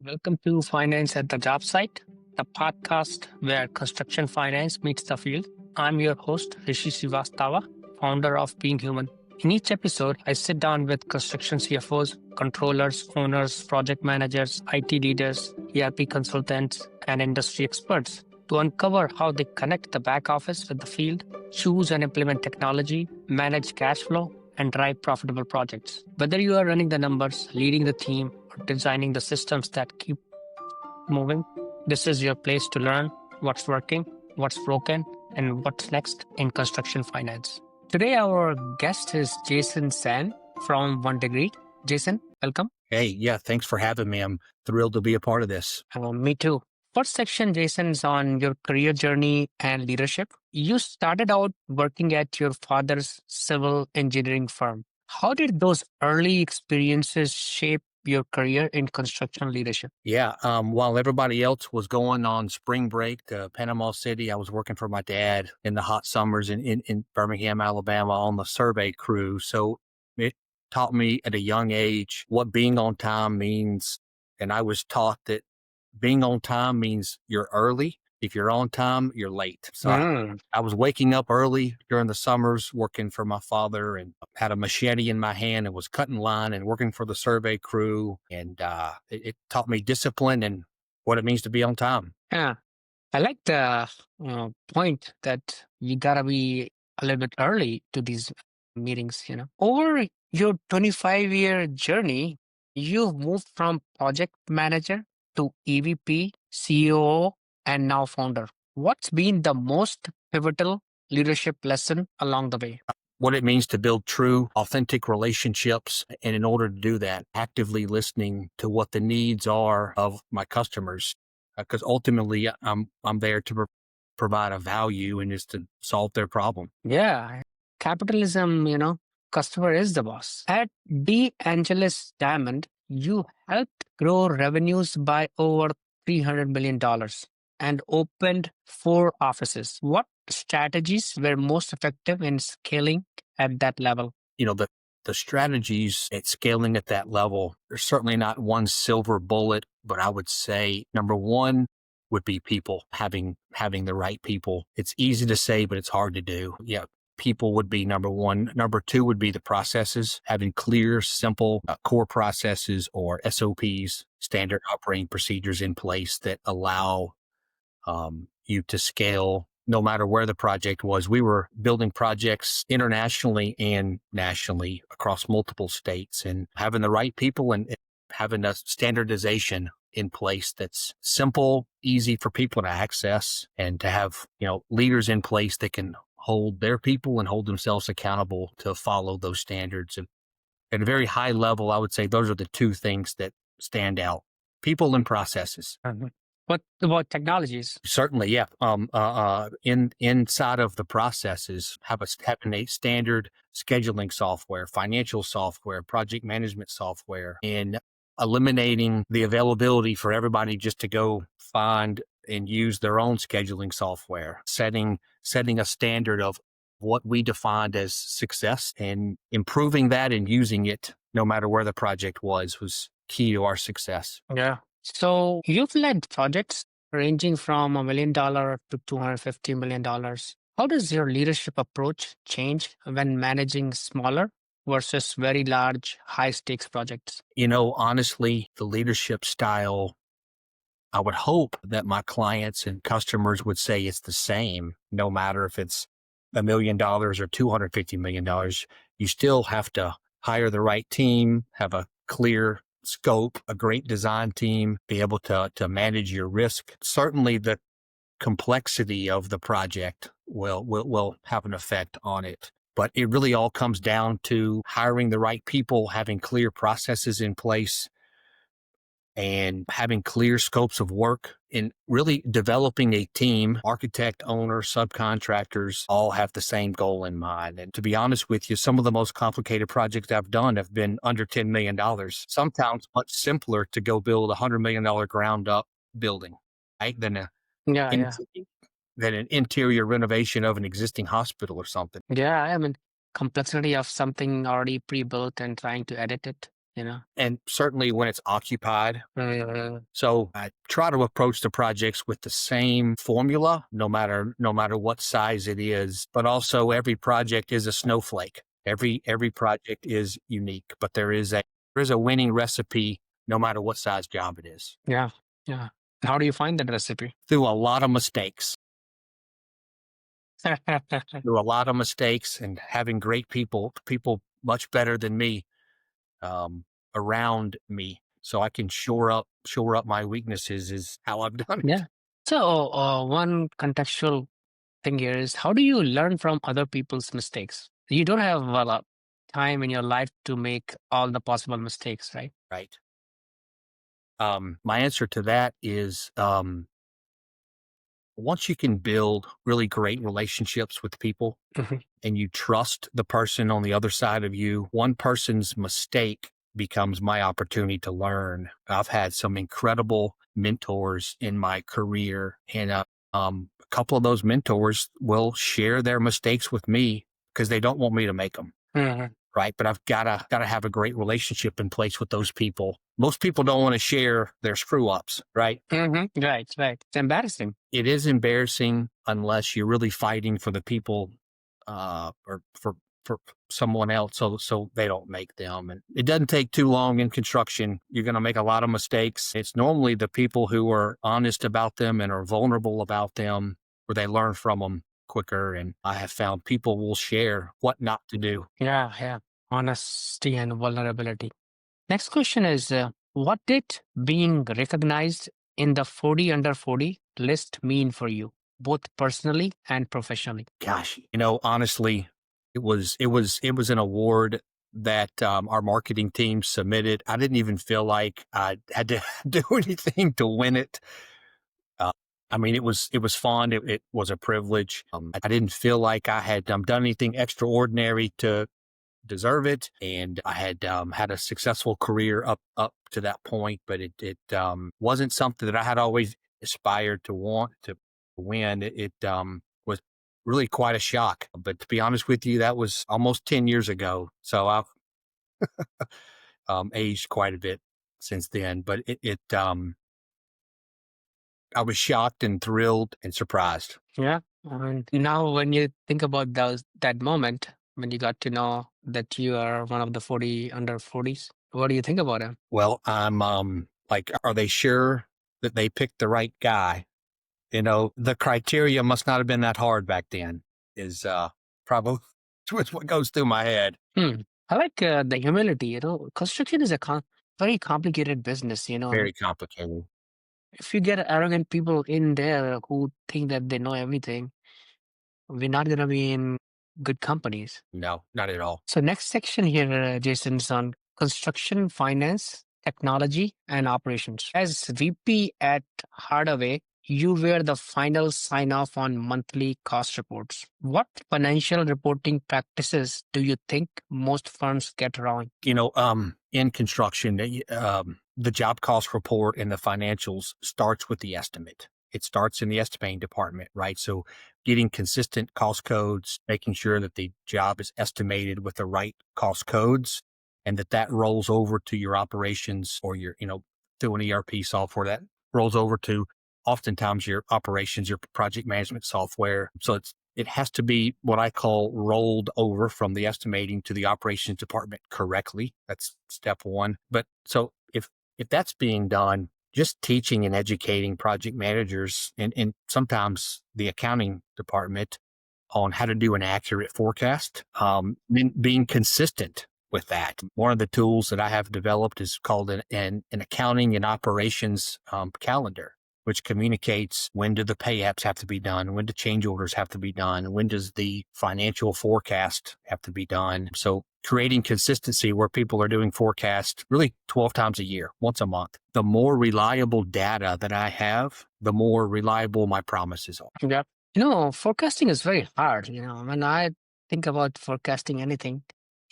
Welcome to Finance at the Job Site, the podcast where construction finance meets the field. I'm your host, Rishi Srivastava, founder of Being Human. In each episode, I sit down with construction CFOs, controllers, owners, project managers, IT leaders, ERP consultants, and industry experts to uncover how they connect the back office with the field, choose and implement technology, manage cash flow, and drive profitable projects. Whether you are running the numbers, leading the team, or designing the systems that keep moving, this is your place to learn what's working, what's broken, and what's next in construction finance. Today, our guest is Jason Sain from 1Degree. Jason, welcome. Hey, yeah, thanks for having me. I'm thrilled to be a part of this. Me too. First section, Jason, is on your career journey and leadership. You started out working at your father's civil engineering firm. How did those early experiences shape your career in construction leadership? Yeah, while everybody else was going on spring break to Panama City, I was working for my dad in the hot summers in Birmingham, Alabama on the survey crew. So it taught me at a young age what being on time means. And I was taught that being on time means you're early. If you're on time, you're late. So I was waking up early during the summers, working for my father, and had a machete in my hand and was cutting line and working for the survey crew. And it taught me discipline and what it means to be on time. Yeah, I like the point that you gotta be a little bit early to these meetings. Over your 25-year journey, you've moved from project manager to EVP, COO, and now founder. What's been the most pivotal leadership lesson along the way? What it means to build true, authentic relationships. And in order to do that, actively listening to what the needs are of my customers. Because ultimately, I'm there to provide a value and is to solve their problem. Yeah, capitalism, customer is the boss. At De Angelis Diamond, you helped grow revenues by over $300 million and opened 4 offices. What strategies were most effective in scaling at that level? The strategies at scaling at that level, there's certainly not one silver bullet, but I would say number one would be people, having the right people. It's easy to say, but it's hard to do. Yeah. People would be number one. Number two would be the processes, having clear, simple core processes or SOPs, standard operating procedures in place that allow you to scale no matter where the project was. We were building projects internationally and nationally across multiple states, and having the right people and having a standardization in place that's simple, easy for people to access, and to have, leaders in place that can hold their people and hold themselves accountable to follow those standards. And at a very high level, I would say those are the 2 things that stand out: people and processes. What about technologies? Certainly, yeah. Inside of the processes, having a standard scheduling software, financial software, project management software, and eliminating the availability for everybody just to go find and use their own scheduling software, setting a standard of what we defined as success and improving that and using it no matter where the project was key to our success. Yeah. So you've led projects ranging from $1 million to $250 million. How does your leadership approach change when managing smaller versus very large, high stakes projects? Honestly, the leadership style, I would hope that my clients and customers would say it's the same, no matter if it's $1 million or $250 million. You still have to hire the right team, have a clear scope, a great design team, be able to manage your risk. Certainly the complexity of the project will have an effect on it. But it really all comes down to hiring the right people, having clear processes in place, and having clear scopes of work, and really developing a team. Architect, owner, subcontractors all have the same goal in mind. And to be honest with you, some of the most complicated projects I've done have been under $10 million. Sometimes much simpler to go build a $100 million ground up building, right? Than an interior renovation of an existing hospital or something. Yeah, complexity of something already pre-built and trying to edit it. And certainly when it's occupied. So I try to approach the projects with the same formula, no matter what size it is. But also every project is a snowflake. Every project is unique, but there is a winning recipe no matter what size job it is. Yeah. Yeah. How do you find that recipe? Through a lot of mistakes. Through a lot of mistakes and having great people much better than me, around me, so I can shore up my weaknesses is how I've done it. Yeah. So, one contextual thing here is, how do you learn from other people's mistakes? You don't have a lot time in your life to make all the possible mistakes, right? Right. My answer to that is, once you can build really great relationships with people Mhm. and you trust the person on the other side of you, one person's mistake becomes my opportunity to learn. I've had some incredible mentors in my career, and a couple of those mentors will share their mistakes with me because they don't want me to make them. Mhm. Right. But I've gotta have a great relationship in place with those people. Most people don't want to share their screw ups, right? Mhm. Right, right. It's embarrassing. It is embarrassing unless you're really fighting for the people, or for someone else, so they don't make them. And it doesn't take too long in construction. You're going to make a lot of mistakes. It's normally the people who are honest about them and are vulnerable about them, where they learn from them quicker. And I have found people will share what not to do. Yeah, yeah. Honesty and vulnerability. Next question is, what did being recognized in the 40 under 40 list mean for you, both personally and professionally? Gosh, honestly, it was an award that, our marketing team submitted. I didn't even feel like I had to do anything to win it. Uh, I mean, it was fun. It was a privilege. I didn't feel like I had, done anything extraordinary to deserve it, and I had, had a successful career up to that point, but it wasn't something that I had always aspired to want to win. It was really quite a shock. But to be honest with you, that was almost 10 years ago, so I've, aged quite a bit since then. But I was shocked and thrilled and surprised. Yeah. And now, when you think about that moment when you got to know that you are one of the 40 under 40s, what do you think about it? Well, I'm, like, are they sure that they picked the right guy? The criteria must not have been that hard back then, is, probably what goes through my head. Hmm. I like the humility. Construction is a very complicated business. Very complicated. If you get arrogant people in there who think that they know everything, we're not going to be in good companies. No, not at all. So, next section here, Jason, is on construction finance, technology, and operations. As VP at Hardaway, you were the final sign off on monthly cost reports. What financial reporting practices do you think most firms get wrong? In construction, the job cost report and the financials starts with the estimate. It starts in the estimating department, right? So getting consistent cost codes, making sure that the job is estimated with the right cost codes, and that rolls over to your operations, or through an ERP software that rolls over to oftentimes your operations, your project management software. So it has to be what I call rolled over from the estimating to the operations department correctly. That's step one. But so if that's being done, just teaching and educating project managers and sometimes the accounting department on how to do an accurate forecast, being consistent with that. One of the tools that I have developed is called an accounting and operations, calendar, which communicates when do the pay apps have to be done, when do change orders have to be done, when does the financial forecast have to be done. So creating consistency where people are doing forecasts really 12 times a year, once a month. The more reliable data that I have, the more reliable my promises are. Yeah. Forecasting is very hard. When I think about forecasting anything,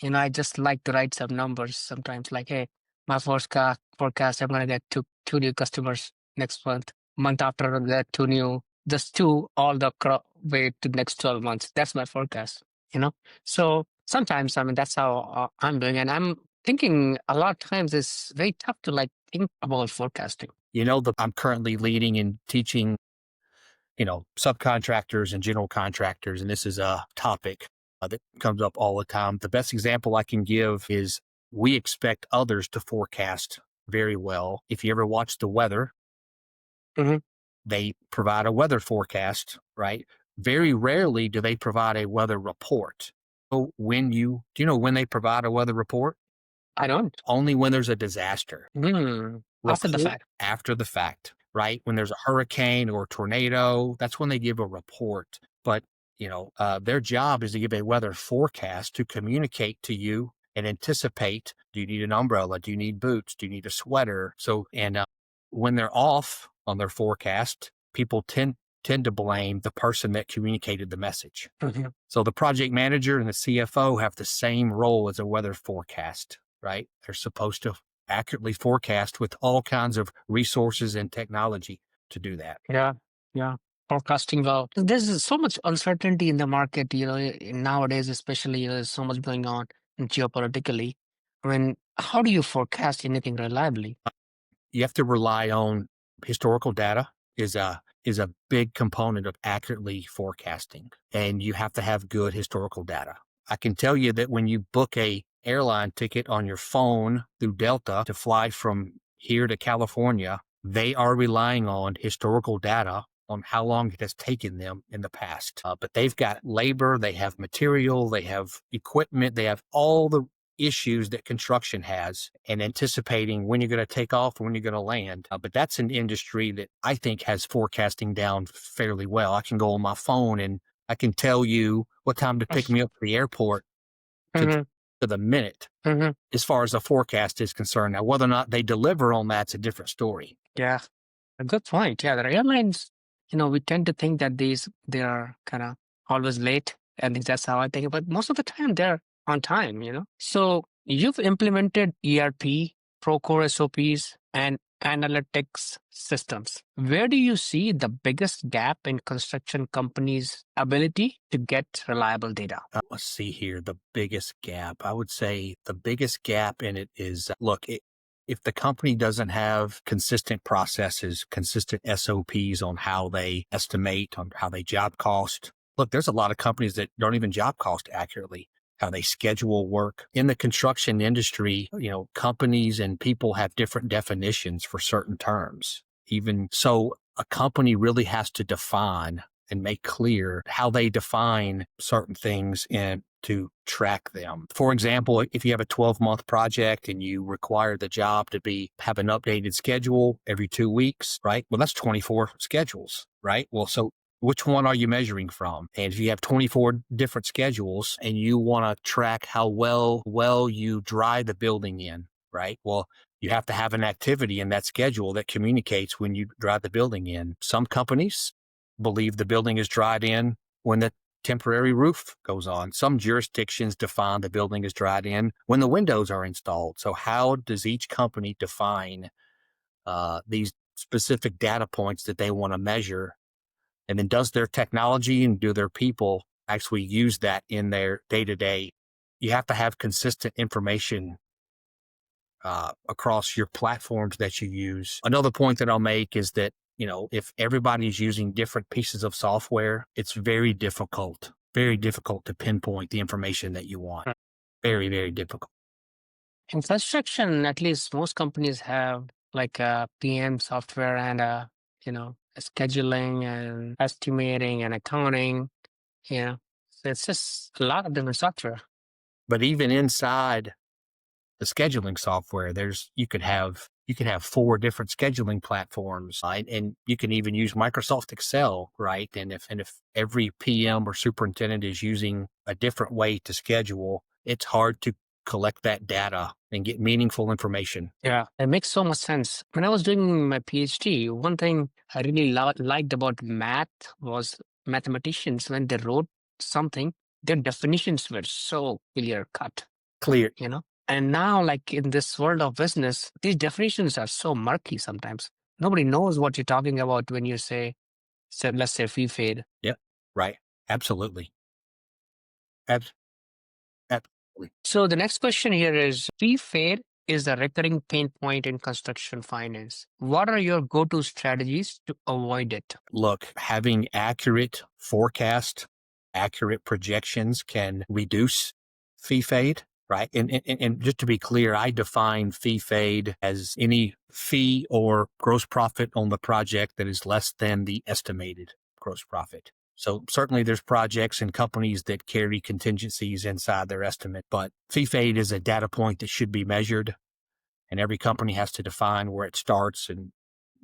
I just like to write some numbers sometimes, like, hey, my forecast, I'm going to get two new customers next month. Month after that, two new, just two all the way to next 12 months. That's my forecast. So sometimes, that's how I'm doing. And I'm thinking a lot of times it's very tough to like think about forecasting. I'm currently leading and teaching, subcontractors and general contractors, and this is a topic that comes up all the time. The best example I can give is we expect others to forecast very well. If you ever watch the weather, Hmm. they provide a weather forecast, right? Very rarely do they provide a weather report. So do you know when they provide a weather report? I don't. Only when there's a disaster. After the Report fact. after the fact, right? When there's a hurricane or a tornado, that's when they give a report. But, their job is to give a weather forecast to communicate to you and anticipate, do you need an umbrella? Do you need boots? Do you need a sweater? When they're off on their forecast, people tend to blame the person that communicated the message. Hmm. So the project manager and the CFO have the same role as a weather forecast, right? They're supposed to accurately forecast with all kinds of resources and technology to do that. Yeah, yeah. Forecasting well. There's so much uncertainty in the market, nowadays, especially there's so much going on geopolitically. I mean, how do you forecast anything reliably? You have to rely on historical data is a big component of accurately forecasting, and you have to have good historical data. I can tell you that when you book a airline ticket on your phone through Delta to fly from here to California, they are relying on historical data on how long it has taken them in the past. But they've got labor, they have material, they have equipment, they have all the issues that construction has and anticipating when you're going to take off and when you're going to land. But that's an industry that I think has forecasting down fairly well. I can go on my phone and I can tell you what time to pick me up at the airport to, Hmm. to the minute Hmm. as far as the forecast is concerned. Now, whether or not they deliver on that's a different story. Yeah, a good point. Yeah, the airlines, we tend to think that they are kind of always late. At least that's how I think. But most of the time they're on time. So you've implemented ERP, Procore SOPs, and analytics systems. Where do you see the biggest gap in construction companies' ability to get reliable data? Let's see here. The biggest gap, I would say the biggest gap in it is if the company doesn't have consistent processes, consistent SOPs on how they estimate, on how they job cost. Look, there's a lot of companies that don't even job cost accurately, how they schedule work. In the construction industry, companies and people have different definitions for certain terms. Even so, a company really has to define and make clear how they define certain things and to track them. For example, if you have a 12-month project and you require the job to have an updated schedule every 2 weeks, right? Well, that's 24 schedules, right? Well, so which one are you measuring from? And if you have 24 different schedules and you want to track how well you dry the building in, right? Well, you have to have an activity in that schedule that communicates when you dry the building in. Some companies believe the building is dried in when the temporary roof goes on. Some jurisdictions define the building is dried in when the windows are installed. So how does each company define these specific data points that they want to measure? And then does their technology and do their people actually use that in their day-to-day? You have to have consistent information across your platforms that you use. Another point that I'll make is that, if everybody's using different pieces of software, it's very difficult to pinpoint the information that you want. Very, very difficult. In construction, at least most companies have like a PM software and a scheduling and estimating and accounting. So it's just a lot of different software. But even inside the scheduling software, you could have 4 different scheduling platforms, and you can even use Microsoft Excel, right? And if every PM or superintendent is using a different way to schedule, it's hard to collect that data and get meaningful information. Yeah, it makes so much sense. When I was doing my PhD, one thing I really liked about math was mathematicians, when they wrote something, their definitions were so clear cut. Clear. And now, like in this world of business, these definitions are so murky sometimes. Nobody knows what you're talking about when you say, so let's say fee fade. Yep. Right. Absolutely. Ab- So the next question here is fee fade is a recurring pain point in construction finance. What are your go-to strategies to avoid it? Look, having accurate forecast, accurate projections can reduce fee fade, right? And just to be clear, I define fee fade as any fee or gross profit on the project that is less than the estimated gross profit. So certainly there's projects and companies that carry contingencies inside their estimate, but fee fade is a data point that should be measured, and every company has to define where it starts and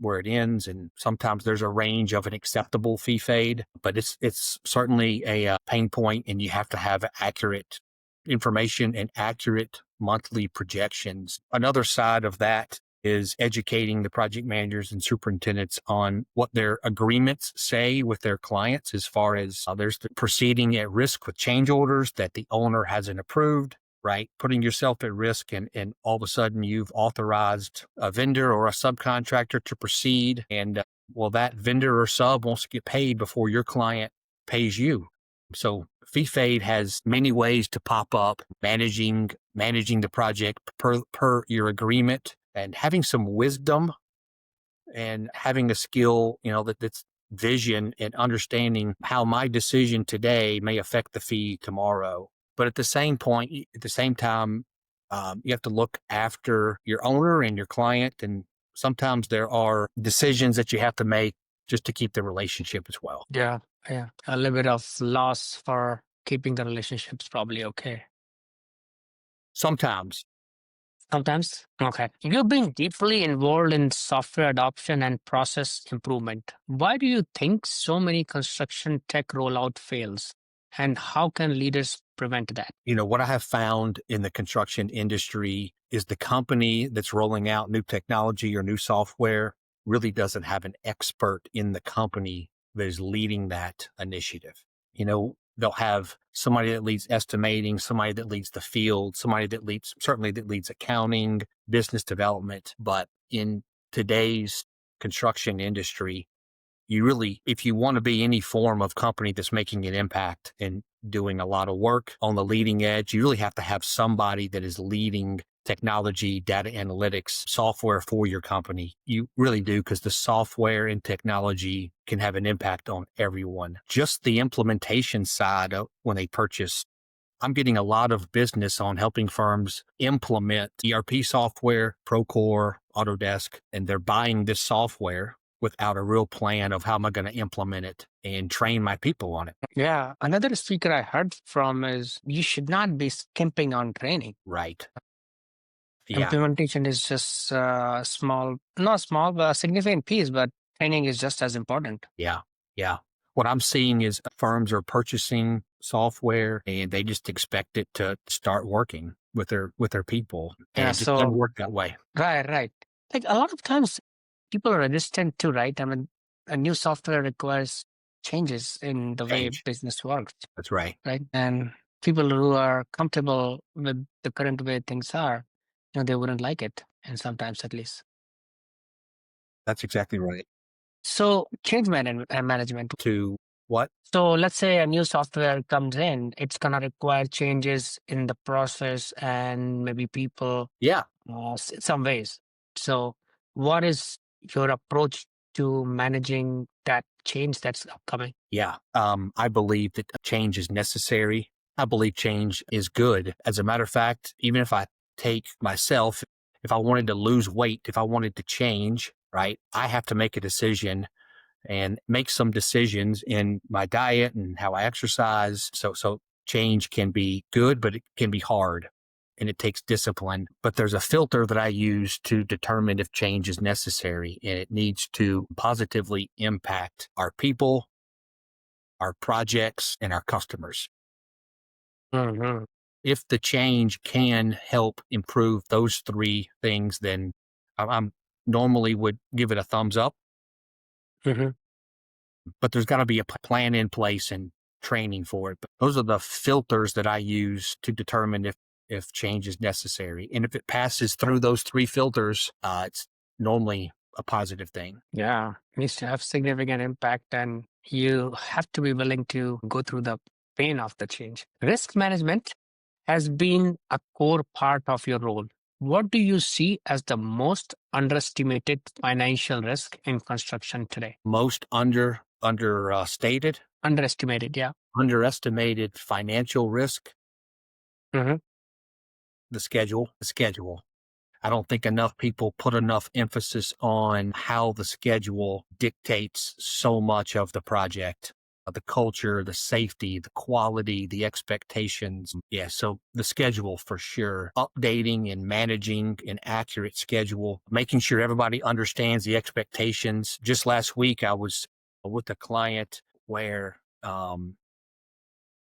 where it ends. And sometimes there's a range of an acceptable fee fade, but it's certainly a pain point, and you have to have accurate information and accurate monthly projections. Another side of that is educating the project managers and superintendents on what their agreements say with their clients, as far as there's the proceeding at risk with change orders that the owner hasn't approved, right? Putting yourself at risk, and all of a sudden you've authorized a vendor or a subcontractor to proceed. And well, that vendor or sub wants to get paid before your client pays you. So fee fade has many ways to pop up, managing the project per your agreement, and having some wisdom and having a skill, that's vision and understanding how my decision today may affect the fee tomorrow. But at the same time, you have to look after your owner and your client. And sometimes there are decisions that you have to make just to keep the relationship as well. Yeah, yeah. A little bit of loss for keeping the relationships probably okay. Sometimes. Sometimes. Okay. You've been deeply involved in software adoption and process improvement. Why do you think so many construction tech rollout fails? And how can leaders prevent that? What I have found in the construction industry is the company that's rolling out new technology or new software really doesn't have an expert in the company that is leading that initiative. They'll have somebody that leads estimating, somebody that leads the field, somebody that leads accounting, business development. But in today's construction industry, if you want to be any form of company that's making an impact and doing a lot of work on the leading edge, you really have to have somebody that is leading technology, data analytics, software for your company. You really do, because the software and technology can have an impact on everyone. Just the implementation side of when they purchase, I'm getting a lot of business on helping firms implement ERP software, Procore, Autodesk, and they're buying this software without a real plan of how am I going to implement it and train my people on it. Yeah. Another speaker I heard from is you should not be skimping on training. Right. Yeah. Implementation is just not small, but a significant piece, but training is just as important. Yeah. Yeah. What I'm seeing is firms are purchasing software and they just expect it to start working with their people. And Yeah. it just doesn't So, work that way. right. Like a lot of times people are resistant to, right? I mean, a new software requires changes in the way Change. business works, That's right. right? And people who are comfortable with the current way things are, they wouldn't like it. And sometimes at least. That's exactly right. So change management. To what? So let's say a new software comes in, it's gonna require changes in the process and maybe people Yeah. in some ways. So what is your approach to managing that change that's upcoming? Yeah. I believe that change is necessary. I believe change is good. As a matter of fact, even if I take myself, if I wanted to lose weight, if I wanted to change, right, I have to make a decision and make some decisions in my diet and how I exercise. So change can be good, but it can be hard and it takes discipline. But there's a filter that I use to determine if change is necessary, and it needs to positively impact our people, our projects, and our customers. Mm-hmm. If the change can help improve those three things, then I'm normally would give it a thumbs up. Mm-hmm. But there's got to be a plan in place and training for it. But those are the filters that I use to determine if change is necessary. And if it passes through those three filters, it's normally a positive thing. Yeah, it needs to have significant impact, and you have to be willing to go through the pain of the change. Risk management has been a core part of your role. What do you see as the most underestimated financial risk in construction today? Most understated, Underestimated, yeah. underestimated financial risk, Hmm. the schedule. I don't think enough people put enough emphasis on how the schedule dictates so much of the project, the culture, the safety, the quality, the expectations. Yeah, so the schedule for sure. Updating and managing an accurate schedule, making sure everybody understands the expectations. Just last week, I was with a client where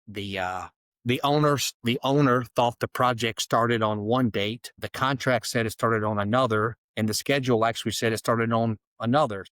the uh, the owner thought the project started on one date. The contract said it started on another, and the schedule actually said it started on another.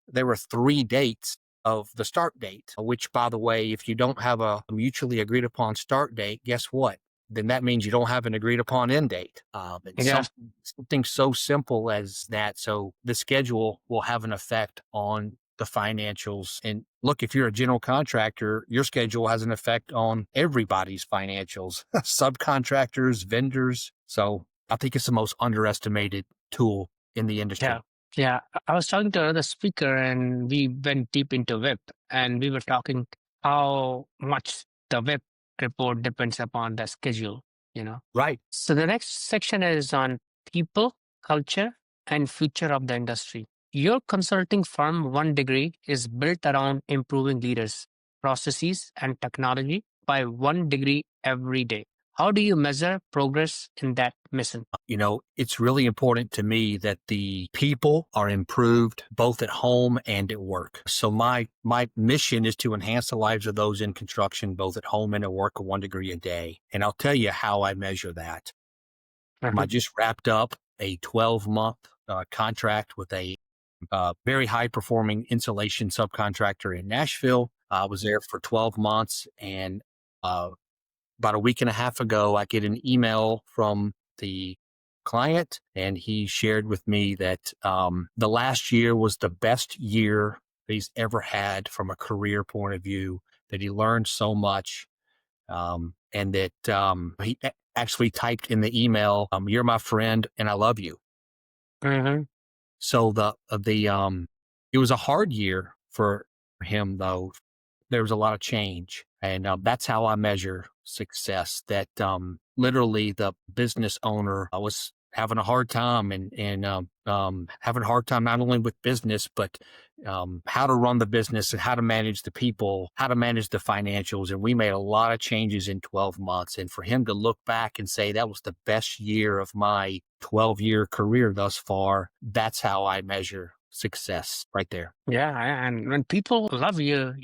There were 3 dates of the start date, which, by the way, if you don't have a mutually agreed upon start date, guess what? Then that means you don't have an agreed upon end date. And Yeah, something so simple as that. So the schedule will have an effect on the financials. And look, if you're a general contractor, your schedule has an effect on everybody's financials, subcontractors, vendors. So I think it's the most underestimated tool in the yeah, industry. yeah. I was talking to another speaker and we went deep into WIP and we were talking how much the WIP report depends upon the schedule, you know. Right. So the next section is on people, culture, and future of the industry. Your consulting firm, One Degree, is built around improving leaders, processes, and technology by 1 degree every day. How do you measure progress in that mission? It's really important to me that the people are improved both at home and at work. So my mission is to enhance the lives of those in construction, both at home and at work, 1 degree a day. And I'll tell you how I measure that. I Mhm. just wrapped up a 12-month contract with a very high performing insulation subcontractor in Nashville. I was there for 12 months, and uh, about a week and a half ago, I get an email from the client, and he shared with me that the last year was the best year he's ever had from a career point of view, that he learned so much, and that he actually typed in the email, "You're my friend, and I love you." Mhm. So it was a hard year for him, though. There was a lot of change, and that's how I measure success. That literally the business owner was having a hard time, and having a hard time not only with business, but how to run the business and how to manage the people, how to manage the financials. And we made a lot of changes in 12 months. And for him to look back and say that was the best year of my 12-year career thus far, that's how I measure success right there. Yeah, and when people love you,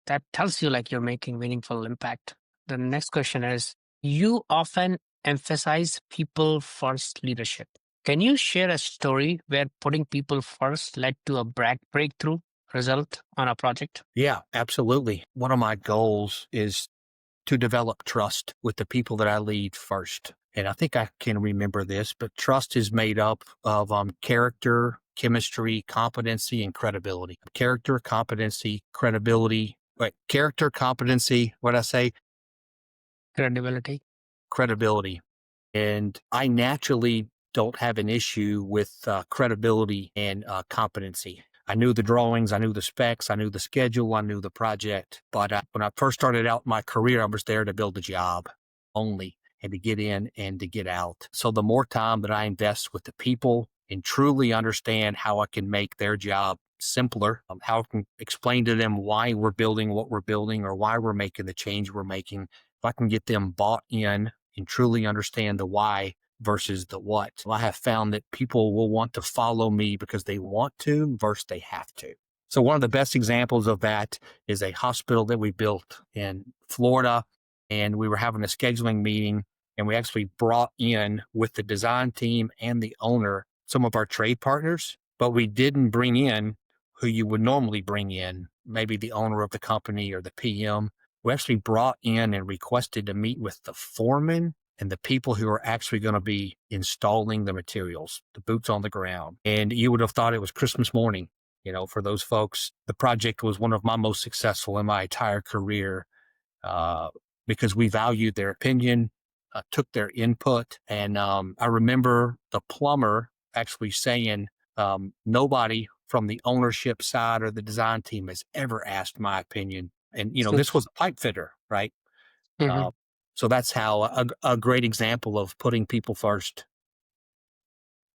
that tells you like you're making meaningful impact. The next question is, you often emphasize people first leadership. Can you share a story where putting people first led to a breakthrough result on a project? Yeah, absolutely. One of my goals is to develop trust with the people that I lead first. And I think I can remember this, but trust is made up of character, chemistry, competency, and credibility. Character, competency, credibility. Wait, character, competency, what I say? Credibility. Credibility. And I naturally don't have an issue with credibility and competency. I knew the drawings, I knew the specs, I knew the schedule, I knew the project. But when I first started out my career, I was there to build a job only, and to get in and to get out. So the more time that I invest with the people and truly understand how I can make their job simpler, how I can explain to them why we're building what we're building or why we're making the change we're making, if I can get them bought in and truly understand the why versus the what. I have found that people will want to follow me because they want to versus they have to. So one of the best examples of that is a hospital that we built in Florida, and we were having a scheduling meeting, and we actually brought in with the design team and the owner some of our trade partners, but we didn't bring in who you would normally bring in, maybe the owner of the company or the PM. We actually brought in and requested to meet with the foreman and the people who are actually going to be installing the materials, the boots on the ground. And you would have thought it was Christmas morning, for those folks. The project was one of my most successful in my entire career, uh, because we valued their opinion. took their input. And I remember the plumber actually saying, nobody from the ownership side or the design team has ever asked my opinion. And, this was a pipe fitter, right? Uh, Mhm. so that's how a great example of putting people first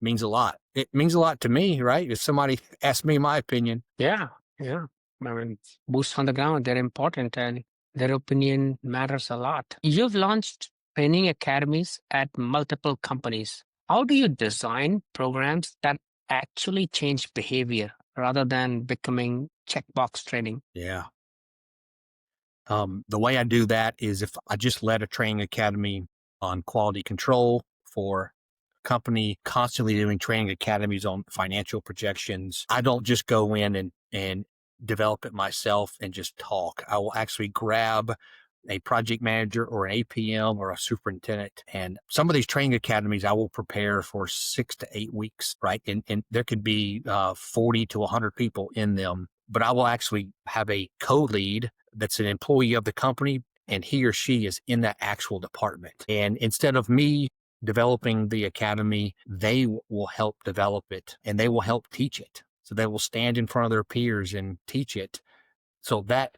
means a lot. It means a lot to me, right? If somebody asks me my opinion, Yeah, yeah. I mean, boots on the ground, they're important and their opinion matters a lot. You've launched training academies at multiple companies. How do you design programs that actually change behavior rather than becoming checkbox training? yeah. The way I do that is if I just led a training academy on quality control for a company, constantly doing training academies on financial projections, I don't just go in and develop it myself and just talk. I will actually grab a project manager or an APM or a superintendent. And some of these training academies I will prepare for 6 to 8 weeks, right? And there could be 40 to 100 people in them. But I will actually have a co-lead that's an employee of the company, and he or she is in that actual department. And instead of me developing the academy, they will help develop it and they will help teach it. So they will stand in front of their peers and teach it. So that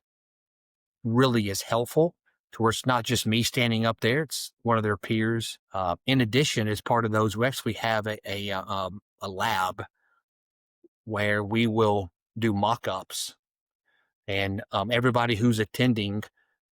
really is helpful to where it's not just me standing up there, it's one of their peers. In addition, as part of those, we actually have a lab where we will do mock-ups. And everybody who's attending,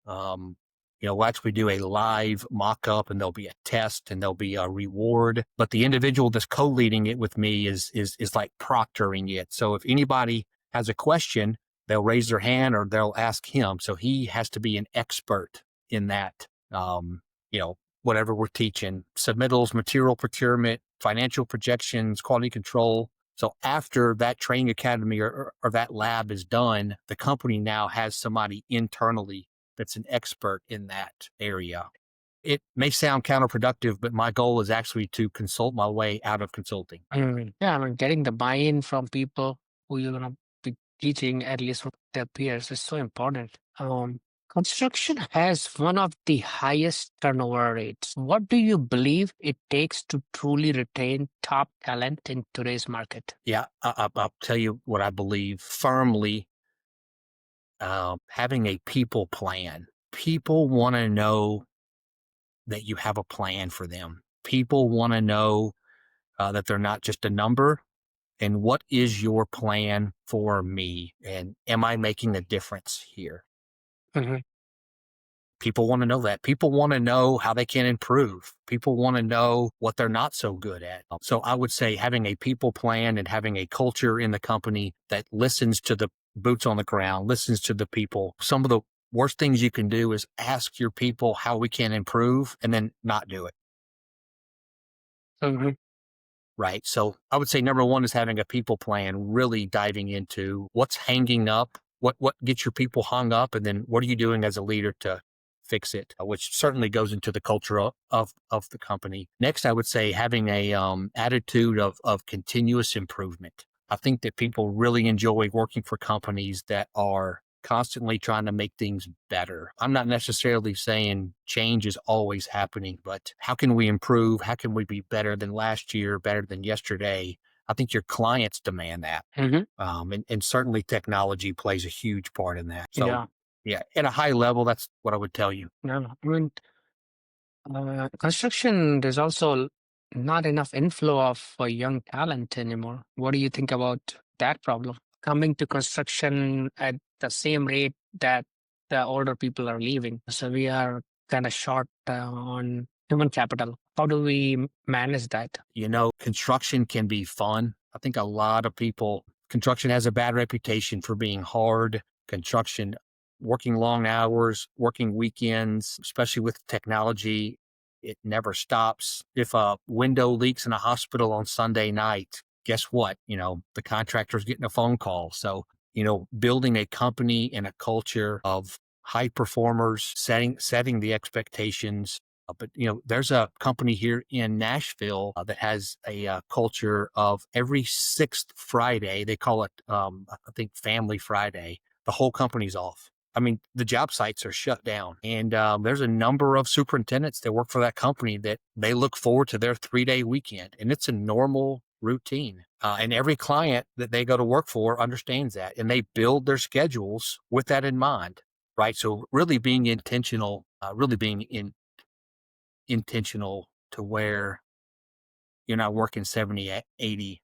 um, we'll actually do a live mock-up, and there'll be a test, and there'll be a reward. But the individual that's co-leading it with me is like proctoring it. So if anybody has a question, they'll raise their hand or they'll ask him. So he has to be an expert in that. Whatever we're teaching: submittals, material procurement, financial projections, quality control. So after that training academy or that lab is done, the company now has somebody internally that's an expert in that area. It may sound counterproductive, but my goal is actually to consult my way out of consulting. Yeah, I mean, getting the buy-in from people who you're going to be teaching, at least from their peers, is so important. Construction has one of the highest turnover rates. What do you believe it takes to truly retain top talent in today's market? Yeah, I'll tell you what I believe firmly. Having a people plan. People want to know that you have a plan for them. People want to know that they're not just a number. And what is your plan for me? And am I making a difference here? Mhm. People want to know that. People want to know how they can improve. People want to know what they're not so good at. So I would say having a people plan and having a culture in the company that listens to the boots on the ground, listens to the people. Some of the worst things you can do is ask your people how we can improve and then not do it. Mhm. Right. So I would say number one is having a people plan, really diving into what's hanging up, what gets your people hung up, and then what are you doing as a leader to fix it, which certainly goes into the culture of the company. Next, I would say having a attitude of continuous improvement. I think that people really enjoy working for companies that are constantly trying to make things better. I'm not necessarily saying change is always happening, but how can we improve? How can we be better than last year, better than yesterday? I think your clients demand that. Mhm. And certainly technology plays a huge part in that. So, Yeah. yeah, at a high level, that's what I would tell you. Yeah. I mean, construction, there's also not enough inflow of young talent anymore. What do you think about that problem? Coming to construction at the same rate that the older people are leaving. So we are kind of short on human capital. How do we manage that? Construction can be fun. I think a lot of people, construction has a bad reputation for being hard. Construction, working long hours, working weekends, especially with technology, it never stops. If a window leaks in a hospital on Sunday night, guess what? The contractor's getting a phone call. So, building a company and a culture of high performers, setting the expectations. But there's a company here in Nashville that has a culture of every sixth Friday. They call it, I think, Family Friday. The whole company's off. I mean, the job sites are shut down. And there's a number of superintendents that work for that company that they look forward to their 3-day weekend. And it's a normal routine. And every client that they go to work for understands that. And they build their schedules with that in mind, right? So really being intentional, intentional to where you're not working 70, 80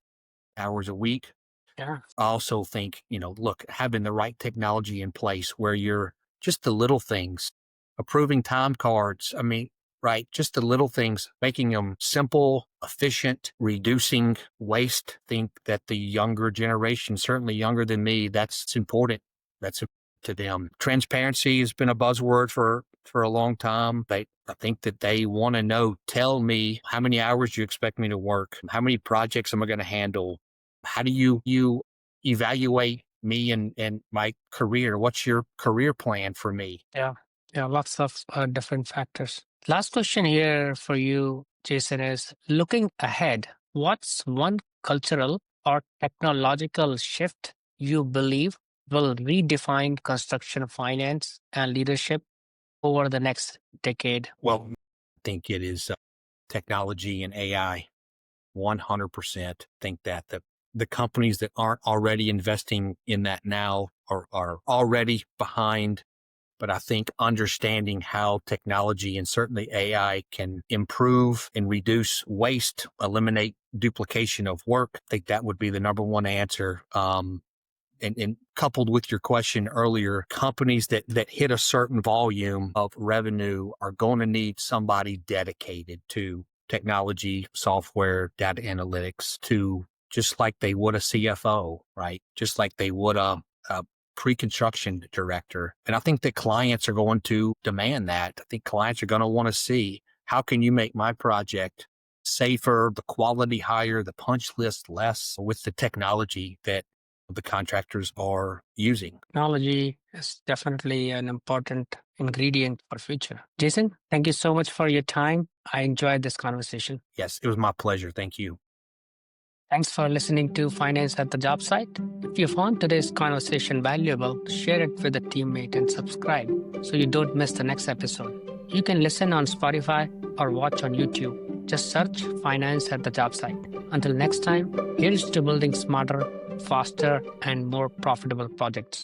hours a week. Yeah. I also think, look, having the right technology in place where you're just the little things, approving time cards. I mean, right. Just the little things, making them simple, efficient, reducing waste. Think that the younger generation, certainly younger than me, that's important. That's to them. Transparency has been a buzzword for a long time. I think that they want to know, tell me how many hours you expect me to work? How many projects am I going to handle? How do you evaluate me and my career? What's your career plan for me? Yeah. Yeah. Lots of different factors. Last question here for you, Jason, is looking ahead, what's one cultural or technological shift you believe will redefine construction finance and leadership over the next decade? Well, I think it is technology and AI. 100% think that the companies that aren't already investing in that now are already behind. But I think understanding how technology and certainly AI can improve and reduce waste, eliminate duplication of work, I think that would be the number one answer. And coupled with your question earlier, companies that hit a certain volume of revenue are going to need somebody dedicated to technology, software, data analytics, to just like they would a CFO, right? Just like they would a pre-construction director. And I think that clients are going to demand that. I think clients are going to want to see, how can you make my project safer, the quality higher, the punch list less with the technology that the contractors are using. Technology is definitely an important ingredient for future. Jason, thank you so much for your time. I enjoyed this conversation. Yes, it was my pleasure. Thank you. Thanks for listening to Finance at the Job Site. If you found today's conversation valuable, share it with a teammate and subscribe so you don't miss the next episode. You can listen on Spotify or watch on YouTube. Just search Finance at the Job Site. Until next time, here's to building smarter, faster, and more profitable projects.